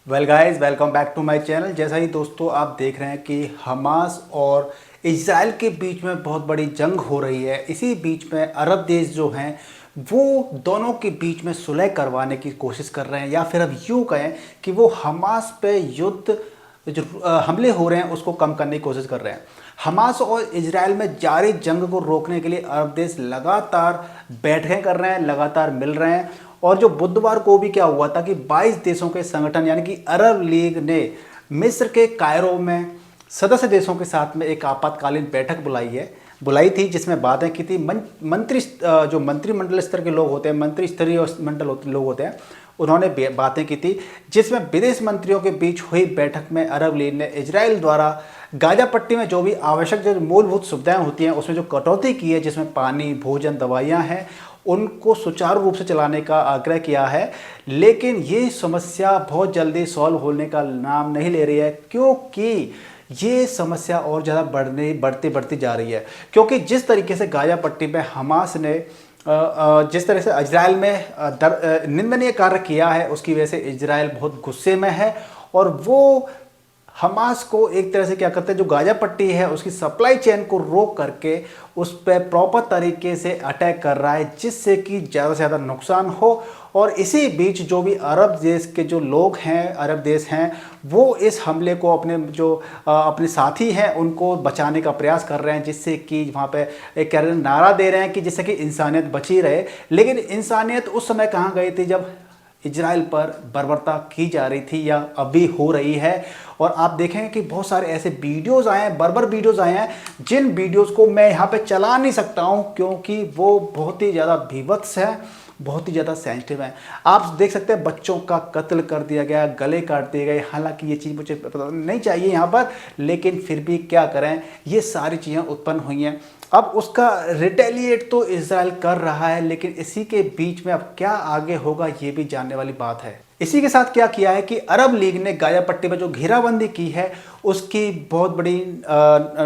Well guys, welcome back to my channel. जैसा ही दोस्तों आप देख रहे हैं कि हमास और इजराइल के बीच में बहुत बड़ी जंग हो रही है। इसी बीच में अरब देश जो हैं वो दोनों के बीच में सुलह करवाने की कोशिश कर रहे हैं, या फिर अब यूँ कहें कि वो हमास पे युद्ध जो हमले हो रहे हैं उसको कम करने की कोशिश कर रहे हैं। हमास और इजराइल में जारी जंग को रोकने के लिए अरब देश लगातार बैठकें कर रहे हैं, लगातार मिल रहे हैं। और जो बुधवार को भी क्या हुआ था कि 22 देशों के संगठन यानी कि अरब लीग ने मिस्र के कायरो में सदस्य देशों के साथ में एक आपातकालीन बैठक बुलाई थी, जिसमें बातें की थी। जो मंत्रिमंडल स्तर के लोग होते हैं, मंत्री स्तरीय लोग होते हैं, उन्होंने बातें की थी, जिसमें विदेश मंत्रियों के बीच हुई बैठक में अरब लीग ने इजराइल द्वारा गाजा पट्टी में जो भी आवश्यक जो मूलभूत सुविधाएं होती हैं उसमें जो कटौती की है, जिसमें पानी, भोजन, दवाइयां हैं, उनको सुचारू रूप से चलाने का आग्रह किया है। लेकिन ये समस्या बहुत जल्दी सॉल्व होने का नाम नहीं ले रही है, क्योंकि ये समस्या और ज़्यादा बढ़ती जा रही है। क्योंकि जिस तरीके से गाजा पट्टी में हमास ने जिस तरह से इजराइल में निंदनीय कार्य किया है, उसकी वजह से इजराइल बहुत गुस्से में है और वो हमास को एक तरह से क्या करते हैं, जो गाजा पट्टी है उसकी सप्लाई चेन को रोक करके उस पर प्रॉपर तरीके से अटैक कर रहा है, जिससे कि ज़्यादा से ज़्यादा नुकसान हो। और इसी बीच जो भी अरब देश के जो लोग हैं, अरब देश हैं, वो इस हमले को अपने साथी हैं उनको बचाने का प्रयास कर रहे हैं, जिससे कि वहाँ पे एक कह रहे नारा दे रहे हैं कि जिससे कि इंसानियत बची रहे। लेकिन इंसानियत उस समय कहाँ गई थी जब इजराइल पर बर्बरता की जा रही थी, या अभी हो रही है। और आप देखेंगे कि बहुत सारे ऐसे वीडियोस आए हैं, बर्बर वीडियोस आए हैं, जिन वीडियोस को मैं यहाँ पे चला नहीं सकता हूँ, क्योंकि वो बहुत ही ज़्यादा भीभत्स है, बहुत ही ज़्यादा सेंसिटिव है। आप देख सकते हैं बच्चों का कत्ल कर दिया गया, गले काट दिए गए। हालांकि ये चीज़ मुझे पता नहीं चाहिए यहाँ पर, लेकिन फिर भी क्या करें, ये सारी चीज़ें उत्पन्न हुई हैं। अब उसका रिटेलिएट तो इजराइल कर रहा है, लेकिन इसी के बीच में अब क्या आगे होगा ये भी जानने वाली बात है। इसी के साथ क्या किया है कि अरब लीग ने गाजा पट्टी पर जो घेराबंदी की है उसकी बहुत बड़ी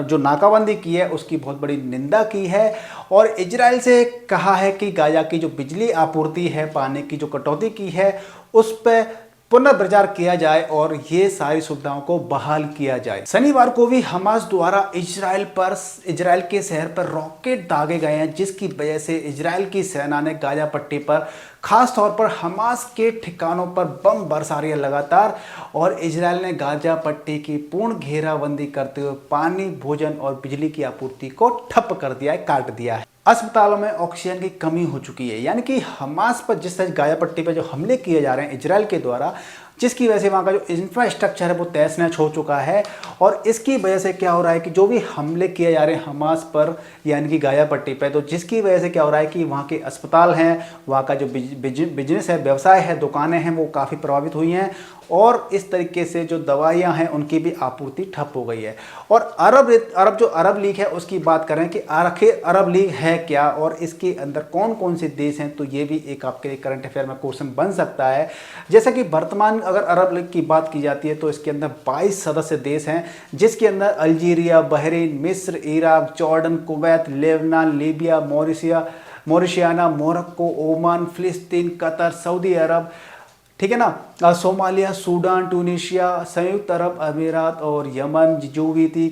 जो नाकाबंदी की है उसकी बहुत बड़ी निंदा की है, और इजराइल से कहा है कि गाजा की जो बिजली आपूर्ति है, पानी की जो कटौती की है, उस पर पुनर्विचार किया जाए और ये सारी सुविधाओं को बहाल किया जाए। शनिवार को भी हमास द्वारा इजराइल के शहर पर रॉकेट दागे गए हैं, जिसकी वजह से इजराइल की सेना ने गाजा पट्टी पर खास तौर पर हमास के ठिकानों पर बम बरसा रही है लगातार। और इजराइल ने गाजा पट्टी की पूर्ण घेराबंदी करते हुए पानी, भोजन और बिजली की आपूर्ति को ठप कर दिया है, काट दिया है। अस्पतालों में ऑक्सीजन की कमी हो चुकी है, यानी कि हमास पर जिस तरह गाजा पट्टी पर जो हमले किए जा रहे हैं इजराइल के द्वारा, जिसकी वजह से वहाँ का जो इंफ्रास्ट्रक्चर है वो तहस नहस हो चुका है। और इसकी वजह से क्या हो रहा है कि जो भी हमले किए जा रहे हैं हमास पर यानी कि गाजा पट्टी पर, तो जिसकी वजह से क्या हो रहा है कि वहाँ के अस्पताल हैं, वहाँ का जो बिजनेस है, व्यवसाय है, दुकानें हैं, वो काफ़ी प्रभावित हुई हैं। और इस तरीके से जो दवाइयाँ हैं उनकी भी आपूर्ति ठप हो गई है। और अरब लीग है उसकी बात करें कि आखिर अरब लीग है क्या और इसके अंदर कौन कौन से देश हैं, तो ये भी एक आपके लिए करंट अफेयर में क्वेश्चन बन सकता है। जैसा कि वर्तमान अगर अरब लीग की बात की जाती है तो इसके अंदर 22 सदस्य देश हैं, जिसके अंदर अल्जीरिया, बहरीन, मिस्र, Iraq, Jordan, Kuwait, Lebanon, Libya, Mauritania, Morocco, Oman, Palestine, Qatar, Saudi Arab, ठीक है ना, सोमालिया, सूडान, ट्यूनीशिया, संयुक्त अरब अमीरात और यमन, जिबूती,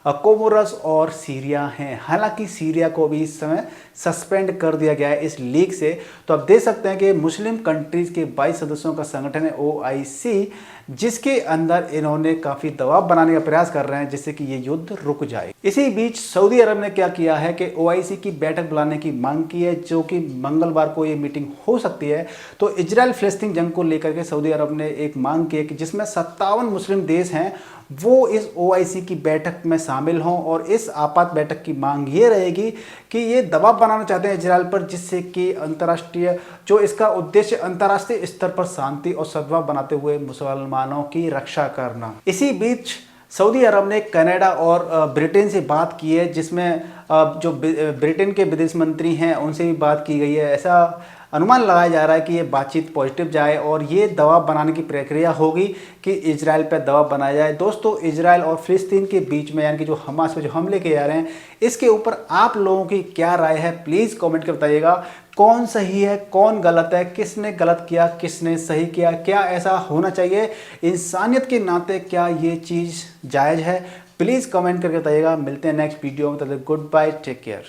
कोमोरस और सीरिया हैं। हालांकि सीरिया को भी इस समय सस्पेंड कर दिया गया है इस लीग से। तो आप देख सकते हैं कि मुस्लिम कंट्रीज़ के 22 सदस्यों का संगठन है OIC, जिसके अंदर इन्होंने काफ़ी दबाव बनाने का प्रयास कर रहे हैं जिससे कि ये युद्ध रुक जाए। इसी बीच सऊदी अरब ने क्या किया है कि OIC की बैठक बुलाने की मांग की है, जो कि मंगलवार को ये मीटिंग हो सकती है। तो इजराइल फिलिस्तीन जंग को लेकर के सऊदी अरब ने एक मांग की है कि जिसमें 57 मुस्लिम देश हैं वो इस OIC की बैठक में शामिल हों। और इस आपात बैठक की मांग ये रहेगी कि ये दबाव बनाना चाहते हैं इजराइल पर, जिससे कि अंतर्राष्ट्रीय जो इसका उद्देश्य अंतर्राष्ट्रीय स्तर पर शांति और सद्भाव बनाते हुए मुसलमानों की रक्षा करना। इसी बीच सऊदी अरब ने कनाडा और ब्रिटेन से बात की है, जिसमें जो ब्रिटेन के विदेश मंत्री हैं उनसे भी बात की गई है। ऐसा अनुमान लगाया जा रहा है कि ये बातचीत पॉजिटिव जाए और ये दबाव बनाने की प्रक्रिया होगी कि इजराइल पर दबाव बनाया जाए। दोस्तों, इजराइल और फिलिस्तीन के बीच में यानी कि जो हमास पे जो हमले किए जा रहे हैं, इसके ऊपर आप लोगों की क्या राय है, प्लीज़ कमेंट कर बताइएगा। कौन सही है, कौन गलत है, किसने गलत किया, किसने सही किया, क्या ऐसा होना चाहिए, इंसानियत के नाते क्या ये चीज़ जायज़ है? प्लीज़ कमेंट करके बताइएगा। मिलते हैं नेक्स्ट वीडियो में, तब तक गुड बाय, टेक केयर।